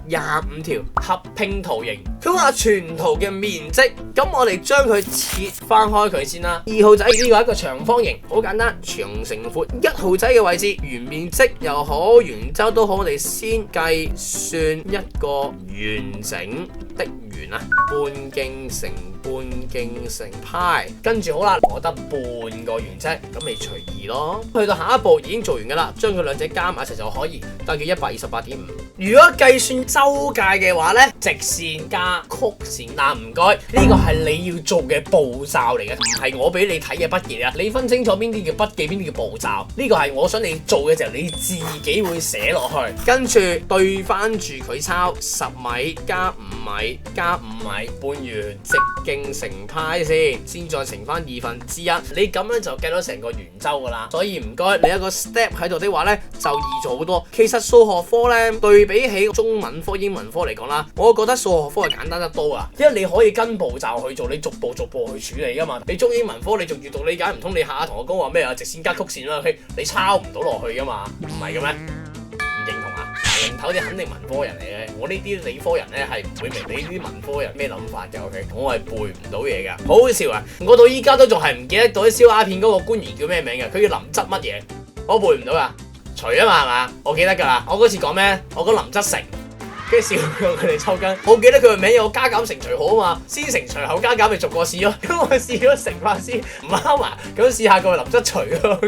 25條合拼圖形。佢話全圖嘅面積，咁我哋將佢切翻開佢先啦。2號仔呢個係一個長方形，好簡單，長乘闊。1號仔嘅位置，圓面積又好，圓周都好，我哋先計算一個完整的圓啊，半徑乘半徑乘派，跟住好啦，我得半個圓啫，咁咪除2咯。去到下一步已經做完噶啦，將佢兩者加埋一齊就可以，得叫128.5。如果計算周界嘅話呢，直線加曲線，嗱唔該，呢個係你要做嘅步驟嚟嘅，唔係我俾你睇嘅筆記啊。你分清楚邊啲叫筆記，邊啲叫步驟。呢個係我想你做嘅時候，你自己會寫落去，跟住對翻住佢抄10米加5米加5米半圓，直徑乘派先再乘翻1/2。你咁樣就計到成個圓周噶啦。所以唔該，你有個 step 喺度的話呢，就易做好多。其實數學科呢，對比起中文科、英文科嚟講啦，我覺得數學科係簡單得多啊，因為你可以跟步驟去做，你逐步去處理噶嘛。你中英文科你仲閱讀理解唔通，你下下同我講話咩啊？直線加曲線啦，你抄唔到落去噶嘛？唔係嘅咩？唔認同啊？零頭啲肯定文科人嚟嘅，我呢啲理科人咧係唔會明你呢啲文科人咩諗法嘅。OK， 我係背唔到嘢㗎，好笑啊！我到依家都仲係唔記得到啲燒鴉片嗰個官員叫咩名嘅，佢叫林則乜嘢，我背唔到㗎。除啊嘛係嘛？我記得㗎啦，我嗰次講咩？我講林則成。跟住笑佢哋抽筋，我記得佢個名有加減乘除號啊嘛，先乘除後加減咪逐個試咯。咁我試咗乘法先唔啱啊，咁試下個林則除咯，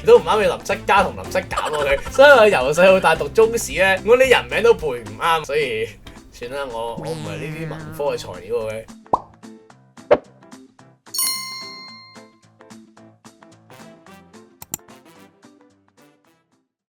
都唔啱嘅林則加同林則減咯。所以我由細到大讀中史咧，我啲人名都背唔啱，所以算啦，我唔係呢啲文科嘅材料嘅。